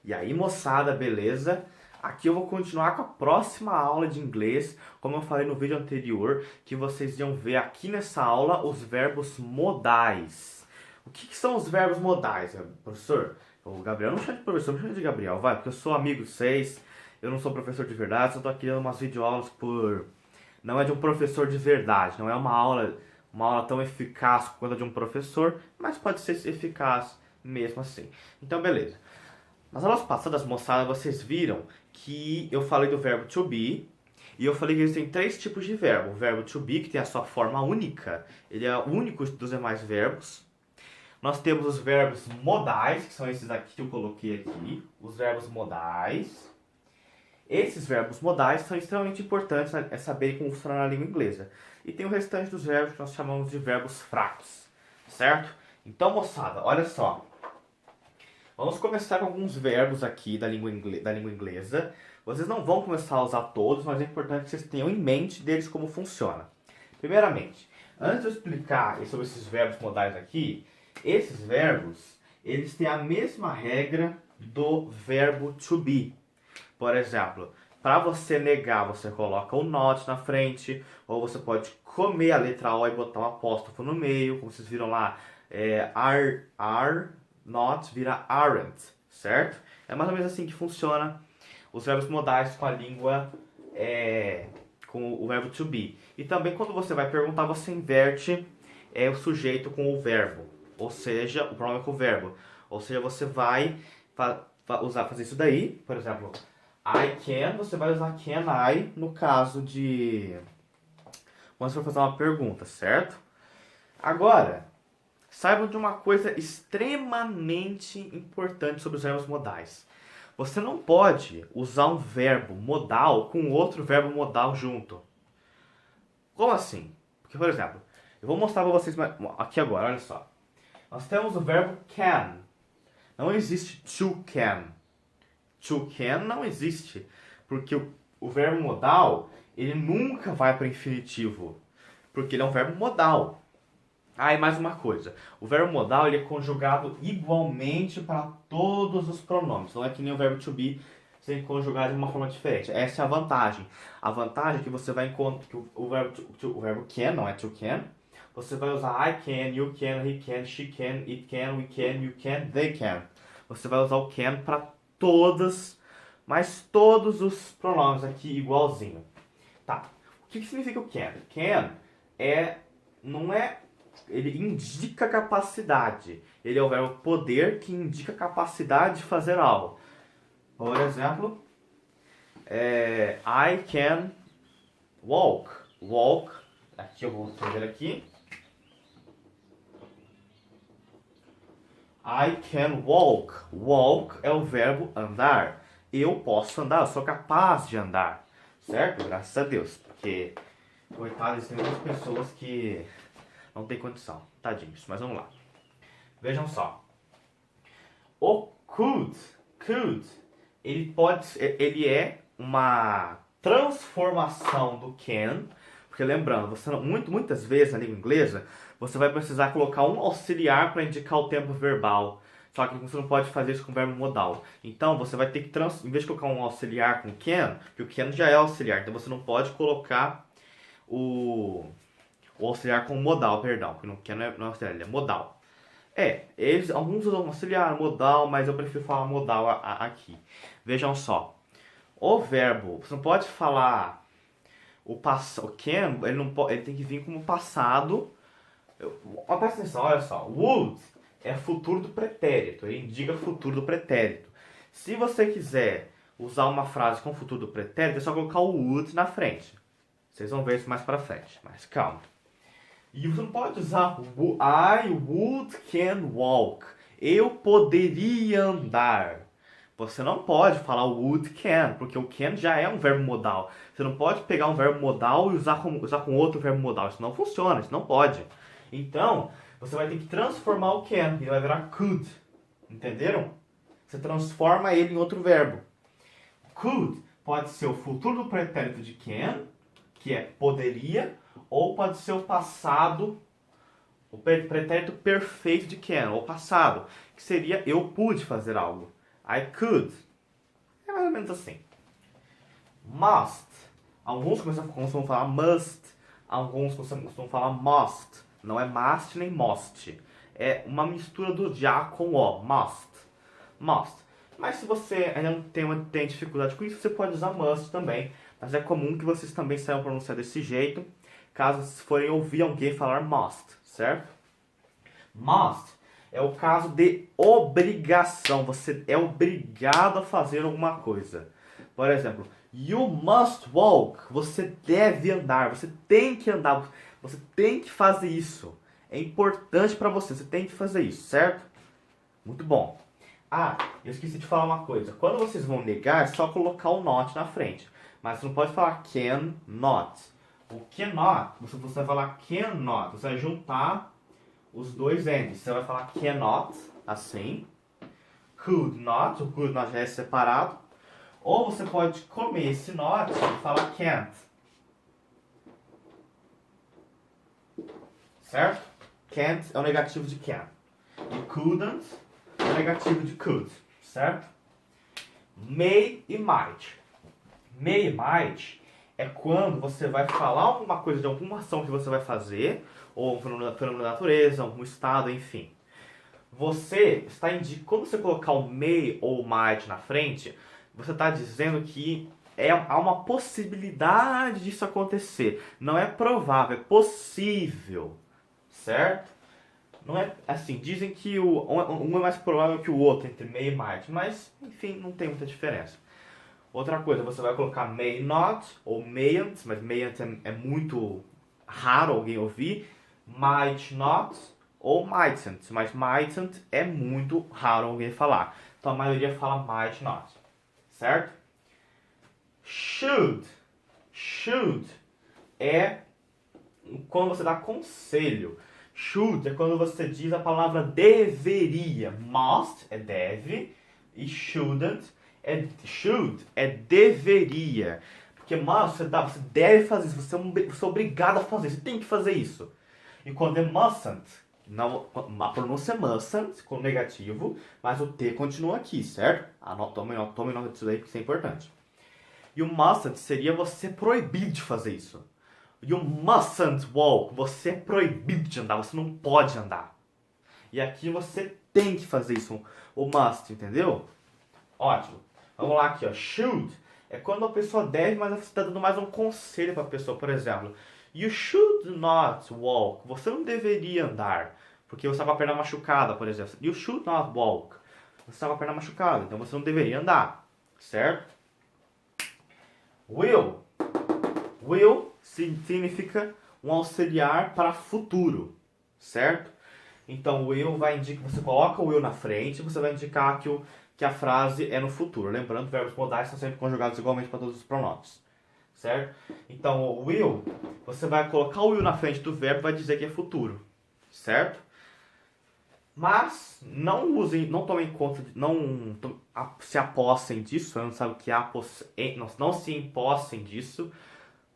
E aí, moçada, beleza? Aqui eu vou continuar com a próxima aula de inglês, como eu falei no vídeo anterior, que vocês iam ver aqui nessa aula os verbos modais. O que são os verbos modais, professor? O Gabriel não chama de professor, me chama de Gabriel, vai, porque eu sou amigo de vocês, eu não sou professor de verdade, só tô aqui dando umas videoaulas por... Não é de um professor de verdade, não é uma aula tão eficaz quanto a de um professor, mas pode ser eficaz mesmo assim. Então, beleza. Nas aulas passadas, moçada, vocês viram que eu falei do verbo to be e eu falei que existem três tipos de verbo. O verbo to be, que tem a sua forma única, ele é o único dos demais verbos. Nós temos os verbos modais, que são esses aqui que eu coloquei aqui, os verbos modais. Esses verbos modais são extremamente importantes a saberem como funciona na língua inglesa. E tem o restante dos verbos que nós chamamos de verbos fracos, certo? Então, moçada, olha só. Vamos começar com alguns verbos aqui da língua inglesa. Vocês não vão começar a usar todos, mas é importante que vocês tenham em mente deles como funciona. Primeiramente, antes de eu explicar sobre esses verbos modais aqui, esses verbos, eles têm a mesma regra do verbo to be. Por exemplo, para você negar, você coloca o not na frente, ou você pode comer a letra O e botar um apóstrofo no meio, como vocês viram lá, are not vira aren't, certo? É mais ou menos assim que funciona os verbos modais com a língua, com o verbo to be. E também quando você vai perguntar, você inverte o sujeito com o verbo, ou seja, o pronome com o verbo. Ou seja, você vai fazer isso daí, por exemplo, I can, você vai usar can I no caso de... quando você for fazer uma pergunta, certo? Agora, saibam de uma coisa extremamente importante sobre os verbos modais. Você não pode usar um verbo modal com outro verbo modal junto. Como assim? Porque, por exemplo, eu vou mostrar para vocês aqui agora, olha só. Nós temos o verbo can. Não existe to can. To can não existe, porque o verbo modal, ele nunca vai para o infinitivo, porque ele é um verbo modal. Ah, e mais uma coisa, o verbo modal ele é conjugado igualmente para todos os pronomes, não é que nem o verbo to be ser conjugado de uma forma diferente. Essa é a vantagem. A vantagem é que você vai encontrar que o verbo can, não é to can, você vai usar I can, you can, he can, she can, it can, we can, you can, they can. Você vai usar o can para todas, mas todos os pronomes aqui igualzinho. Tá, o que significa o can? Can não é... ele indica capacidade. Ele é o verbo poder que indica capacidade de fazer algo. Por exemplo, I can walk. Walk, aqui eu vou escrever aqui. I can walk. Walk é o verbo andar. Eu posso andar, eu sou capaz de andar. Certo? Graças a Deus. Porque, coitado, tem muitas pessoas que... não tem condição, tadinhos, mas vamos lá. Vejam só. O could, ele é uma transformação do can, porque lembrando, muitas vezes na língua inglesa, você vai precisar colocar um auxiliar para indicar o tempo verbal. Só que você não pode fazer isso com o verbo modal. Então você vai ter que, em vez de colocar um auxiliar com can, que o can já é auxiliar, então você não pode colocar o auxiliar com modal, perdão, porque não é auxiliar, ele é modal. Alguns usam auxiliar, modal, mas eu prefiro falar modal aqui. Vejam só, o verbo, você não pode falar o can, ele tem que vir como passado. Presta atenção, olha só, would é futuro do pretérito, ele indica futuro do pretérito. Se você quiser usar uma frase com futuro do pretérito, é só colocar o would na frente. Vocês vão ver isso mais pra frente, mas calma. E você não pode usar I would can walk. Eu poderia andar. Você não pode falar would can, porque o can já é um verbo modal. Você não pode pegar um verbo modal e usar com outro verbo modal. Isso não funciona, isso não pode. Então, você vai ter que transformar o can, e vai virar could. Entenderam? Você transforma ele em outro verbo. Could pode ser o futuro do pretérito de can, que é poderia, ou pode ser o passado, o pretérito perfeito de can, ou passado, que seria eu pude fazer algo. I could. É mais ou menos assim. Must. Alguns costumam falar must. Alguns costumam falar must. Não é must nem must. É uma mistura do já com o. Must. Must. Mas se você ainda não tem dificuldade com isso, você pode usar must também. Mas é comum que vocês também saibam pronunciar desse jeito, caso forem ouvir alguém falar must, certo? Must é o caso de obrigação. Você é obrigado a fazer alguma coisa. Por exemplo, you must walk. Você deve andar. Você tem que andar. Você tem que fazer isso. É importante para você. Você tem que fazer isso, certo? Muito bom. Ah, eu esqueci de falar uma coisa. Quando vocês vão negar, é só colocar o not na frente. Mas você não pode falar cannot. O cannot, você vai falar cannot. Você vai juntar os dois N's. Você vai falar cannot, assim. Could not, o could not já é separado. Ou você pode comer esse not e falar can't. Certo? Can't é o negativo de can. E couldn't é o negativo de could. Certo? May e might. May e might é quando você vai falar alguma coisa de alguma ação que você vai fazer, ou um fenômeno da natureza, algum estado, enfim. Você está indicando, quando você colocar o may ou o might na frente, você está dizendo que há uma possibilidade disso acontecer. Não é provável, é possível. Certo? Não é assim, dizem que um é mais provável que o outro entre may e might, mas enfim, não tem muita diferença. Outra coisa, você vai colocar may not ou mayn't, mas mayn't é muito raro alguém ouvir. Might not ou mightn't, mas mightn't é muito raro alguém falar. Então a maioria fala might not, certo? Should. Should é quando você dá conselho. Should é quando você diz a palavra deveria. Must é deve e should é deveria. Porque must, você deve fazer isso, você é obrigado a fazer, você tem que fazer isso. E quando é mustn't, não, a pronúncia é mustn't, com negativo, mas o T continua aqui, certo? Tome nota disso daí, porque isso é importante. E o mustn't seria você proibido de fazer isso. You mustn't walk. Você é proibido de andar. Você não pode andar. E aqui você tem que fazer isso. O must, entendeu? Ótimo. Vamos lá aqui, ó. Should é quando a pessoa deve, mas você está dando mais um conselho para a pessoa. Por exemplo, you should not walk. Você não deveria andar. Porque você está com a perna machucada, por exemplo. You should not walk. Você está com a perna machucada, então você não deveria andar. Certo? Will. Will significa um auxiliar para futuro, certo? Então o will vai indicar, você coloca o will na frente, você vai indicar que a frase é no futuro. Lembrando, verbos modais são sempre conjugados igualmente para todos os pronomes, certo? Então o will, você vai colocar o will na frente do verbo e vai dizer que é futuro, certo? Mas não usem, não tomem conta, não se apossem disso, não sabe o que é, não se empossem disso.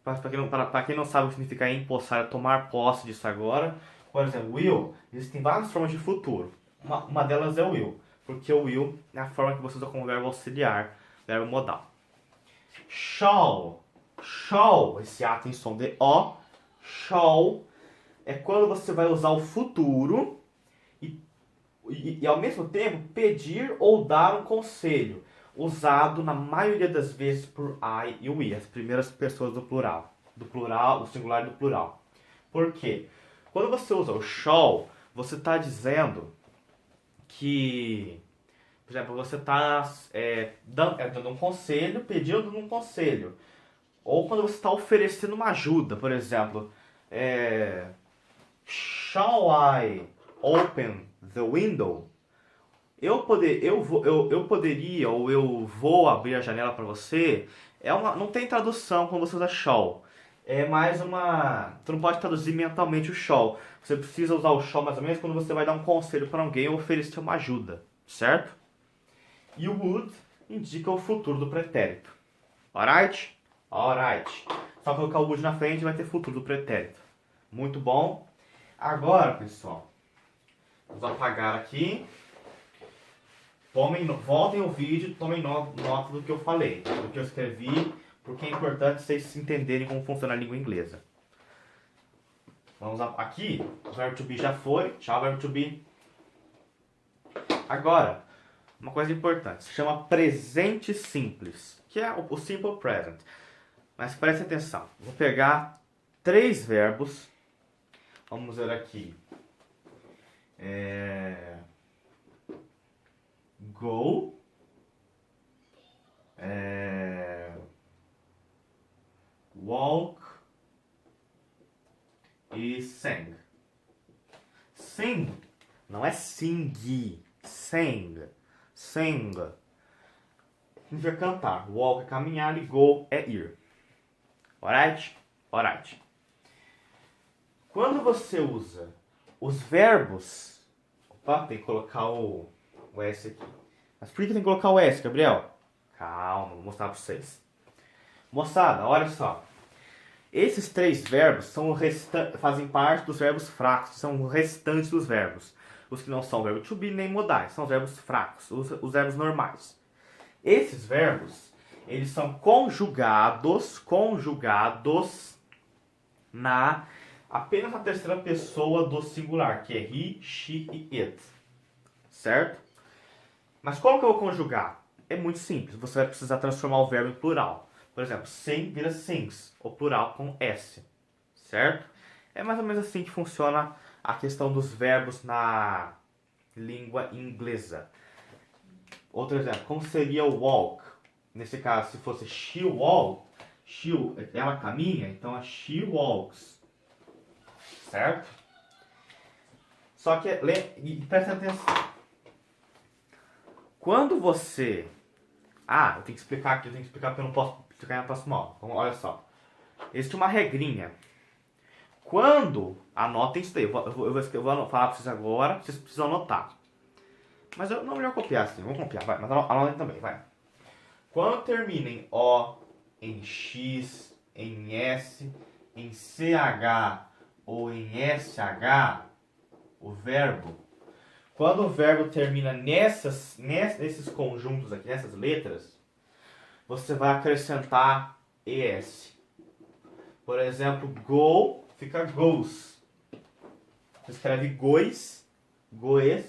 Para quem não sabe o que significa empossar, é tomar posse disso agora. Por exemplo, will, existem várias formas de futuro. Uma delas é o will, porque o will é a forma que você usa como verbo auxiliar, verbo modal. Shall. Shall, esse A tem som de O. Shall é quando você vai usar o futuro e ao mesmo tempo pedir ou dar um conselho, usado na maioria das vezes por I e we, as primeiras pessoas do plural, do singular e do plural. Por quê? Quando você usa o shall, você está dizendo que, por exemplo, você está dando um conselho, pedindo um conselho. Ou quando você está oferecendo uma ajuda, por exemplo, shall I open the window? Eu poderia, ou eu vou abrir a janela para você. Não tem tradução quando você usa shall. É mais uma... Você não pode traduzir mentalmente o shall. Você precisa usar o shall mais ou menos quando você vai dar um conselho para alguém ou oferecer uma ajuda, certo? E o would indica o futuro do pretérito. Alright? Alright. Só colocar o would na frente e vai ter futuro do pretérito. Muito bom. Agora, pessoal, vamos apagar aqui. Voltem o vídeo, tomem nota do que eu falei, do que eu escrevi, porque é importante vocês entenderem como funciona a língua inglesa. Vamos lá. Aqui, o verbo to be já foi. Tchau, verbo to be. Agora, uma coisa importante. Se chama presente simples, que é o simple present. Mas preste atenção. Vou pegar 3 verbos. Vamos ver aqui. Go. Walk. E sing. Sing não é sing. Sing. Sing. Significa cantar. Walk é caminhar e go é ir. Alright? Alright. Quando você usa os verbos... Opa, tem que colocar o S aqui. Mas por que tem que colocar o S, Gabriel? Calma, vou mostrar pra vocês. Moçada, olha só. Esses 3 verbos fazem parte dos verbos fracos, são o restante dos verbos. Os que não são verbo to be nem modais, são os verbos fracos, os verbos normais. Esses verbos, eles são conjugados apenas na terceira pessoa do singular, que é he, she e it. Certo? Mas como que eu vou conjugar? É muito simples, você vai precisar transformar o verbo em plural. Por exemplo, sing vira sings, o plural com S, certo? É mais ou menos assim que funciona a questão dos verbos na língua inglesa. Outro exemplo, como seria o walk? Nesse caso, se fosse she walk, ela caminha, então é she walks, certo? Só que, presta atenção, quando você... eu tenho que explicar aqui, porque eu não posso explicar na próxima aula. Então, olha só. Existe uma regrinha. Quando... Anotem isso daí. Eu vou falar para vocês agora. Vocês precisam anotar. Mas eu não melhor copiar assim. Vamos copiar, vai. Mas anotem também, vai. Quando termina em O, em X, em S, em CH ou em SH, o verbo... Quando o verbo termina nesses conjuntos aqui, nessas letras, você vai acrescentar ES. Por exemplo, go fica goes. Você escreve goes,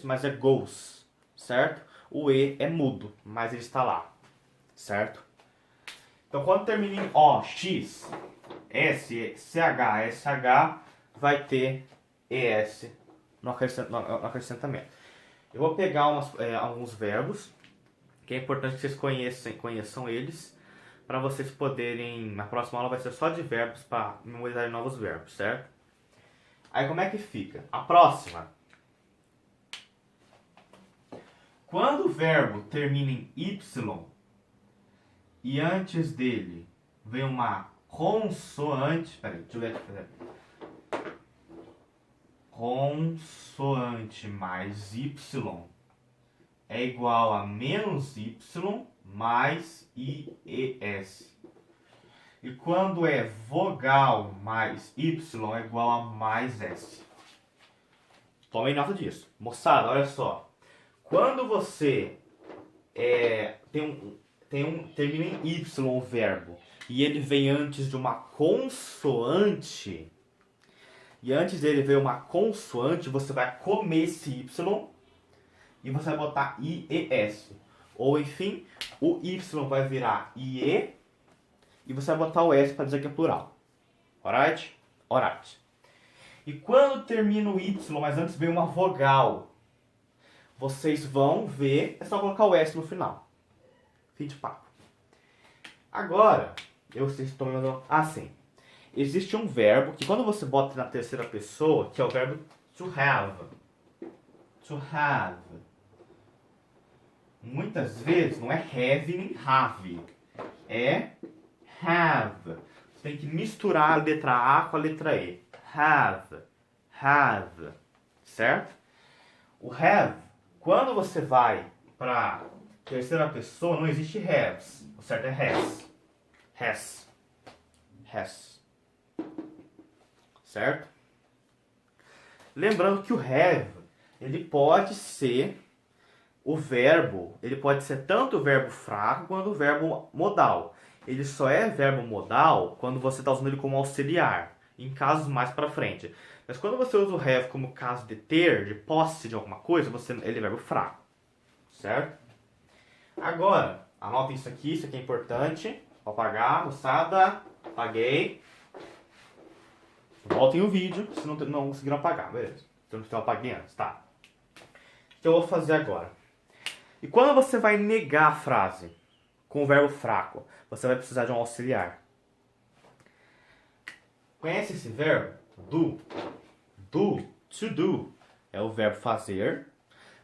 mas é goes, certo? O E é mudo, mas ele está lá, certo? Então, quando termina em O, X, S, CH, SH, vai ter ES no acrescentamento. Eu vou pegar alguns verbos, que é importante que vocês conheçam eles, para vocês poderem, na próxima aula vai ser só de verbos, para memorizar novos verbos, certo? Aí como é que fica? A próxima. Quando o verbo termina em Y, e antes dele vem uma consoante, peraí, deixa eu ver aqui, consoante mais Y é igual a menos Y mais IES. E quando é vogal mais Y é igual a mais S. Tomem nota disso. Moçada, olha só. Quando você termina em Y o verbo e ele vem antes de uma consoante... E antes dele ver uma consoante, você vai comer esse Y e você vai botar IES. Ou enfim, o Y vai virar IE e você vai botar o S para dizer que é plural. Alright? Alright. E quando termina o Y, mas antes vem uma vogal, vocês vão ver, é só colocar o S no final. Fim de papo. Agora, vocês estão me mandando... sim. Existe um verbo que quando você bota na terceira pessoa, que é o verbo to have. To have. Muitas vezes não é have nem have. É have. Você tem que misturar a letra A com a letra E. Have. Have. Certo? O have, quando você vai para terceira pessoa, não existe haves. O certo é has. Has. Has. Certo? Lembrando que o have, ele pode ser o verbo, ele pode ser tanto o verbo fraco quanto o verbo modal. Ele só é verbo modal quando você está usando ele como auxiliar, em casos mais para frente. Mas quando você usa o have como caso de ter, de posse de alguma coisa, ele é verbo fraco, certo? Agora, anota isso aqui é importante. Vou apagar, moçada, apaguei. Voltem o vídeo se não conseguiram apagar, beleza. Então eu apaguei antes, tá? O que eu vou fazer agora? E quando você vai negar a frase com o verbo fraco, você vai precisar de um auxiliar. Conhece esse verbo? Do. Do, to do, é o verbo fazer,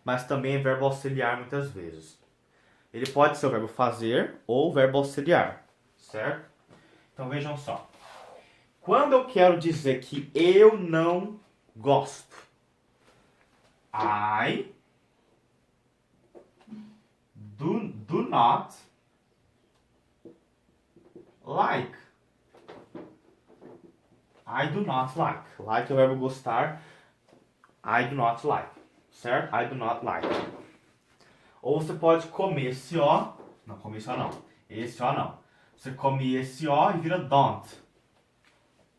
mas também é verbo auxiliar muitas vezes. Ele pode ser o verbo fazer ou o verbo auxiliar, certo? Então vejam só. Quando eu quero dizer que eu não gosto, I do not like. I do not like. Like é o verbo gostar. I do not like. Certo? I do not like. Ou você pode comer esse O. Não, comer esse O não. Esse O não. Você come esse O e vira don't.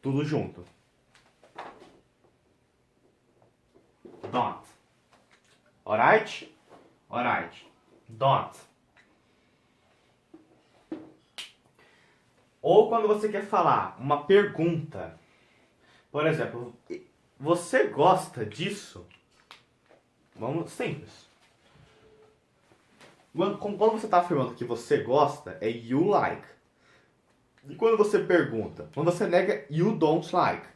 Tudo junto. Don't. Alright? Alright. Don't. Ou quando você quer falar uma pergunta. Por exemplo, você gosta disso? Vamos, simples. Quando você está afirmando que você gosta, é you like. E quando você pergunta? Quando você nega, you don't like.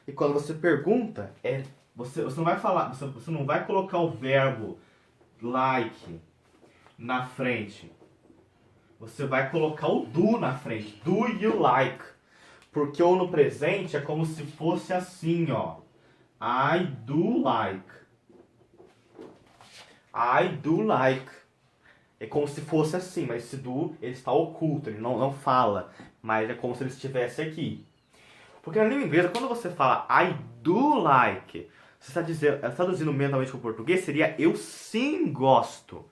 E quando você pergunta, você não vai falar, você não vai colocar o verbo like na frente. Você vai colocar o do na frente. Do you like? Porque o no presente é como se fosse assim, ó. I do like. I do like. É como se fosse assim, mas esse do, ele está oculto, ele não fala. Mas é como se ele estivesse aqui. Porque na língua inglesa, quando você fala I do like, você está traduzindo mentalmente para o português, seria eu sim gosto.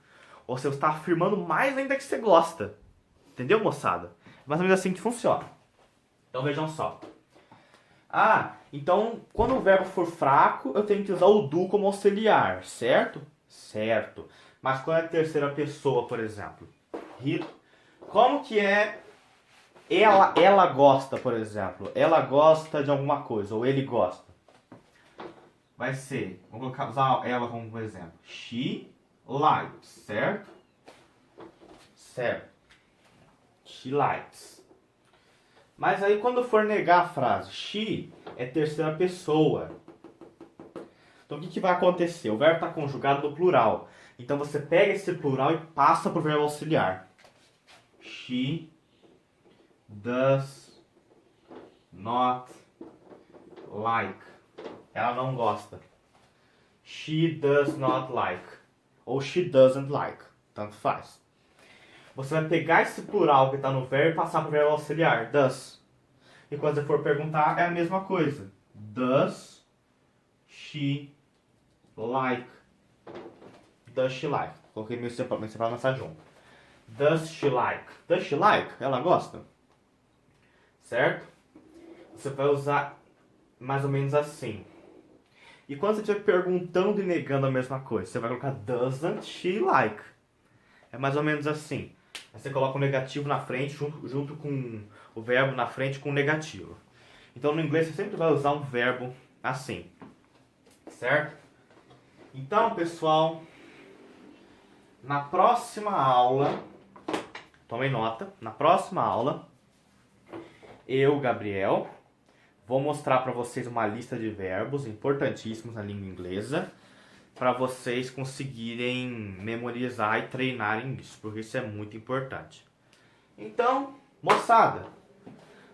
Ou você está afirmando mais ainda que você gosta. Entendeu, moçada? É mais ou menos assim que funciona. Então vejam só. Então quando o verbo for fraco, eu tenho que usar o do como auxiliar, certo? Certo. Mas quando é a terceira pessoa, por exemplo? Como que é ela gosta, por exemplo? Ela gosta de alguma coisa, ou ele gosta. Vai ser, vamos usar ela como exemplo. She likes, certo? Certo. She likes. Mas aí quando for negar a frase, she é terceira pessoa. Então o que vai acontecer? O verbo está conjugado no plural. Então você pega esse plural e passa para o verbo auxiliar. She does not like. Ela não gosta. She does not like. Ou she doesn't like. Tanto faz. Você vai pegar esse plural que está no verbo e passar para o verbo auxiliar. Does. E quando você for perguntar, é a mesma coisa. Does she like? Does she like? Coloquei meu separado nessa junta. Does she like? Does she like? Ela gosta? Certo? Você vai usar mais ou menos assim. E quando você estiver perguntando e negando a mesma coisa, você vai colocar doesn't she like? É mais ou menos assim. Aí você coloca o negativo na frente, junto com o verbo na frente com o negativo. Então no inglês você sempre vai usar um verbo assim. Certo? Então, pessoal, na próxima aula, tomem nota, na próxima aula, eu, Gabriel, vou mostrar para vocês uma lista de verbos importantíssimos na língua inglesa, para vocês conseguirem memorizar e treinarem isso, porque isso é muito importante. Então, moçada,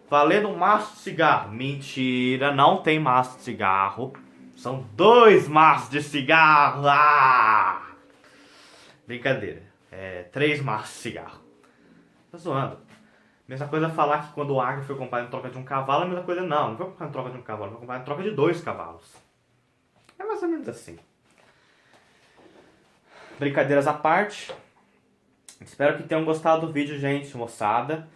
valendo um maço de cigarro. Mentira, não tem maço de cigarro. São 2 maços de cigarro. Brincadeira. 3 maços de cigarro. Tô zoando. Mesma coisa falar que quando o Agri foi comprado em troca de um cavalo, a mesma coisa não foi comprado em troca de um cavalo, foi comprado em troca de 2 cavalos. É mais ou menos assim. brincadeiras à parte, espero que tenham gostado do vídeo, gente, moçada.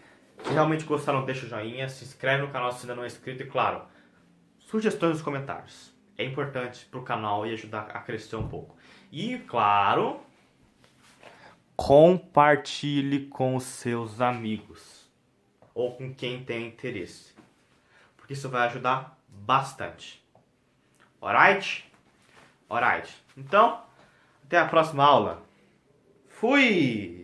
Se realmente gostaram, deixa o joinha, se inscreve no canal se ainda não é inscrito e, claro, sugestões nos comentários. É importante pro canal e ajudar a crescer um pouco. E, claro, compartilhe com os seus amigos ou com quem tem interesse, porque isso vai ajudar bastante. Alright? Alright. Então, até a próxima aula. Fui!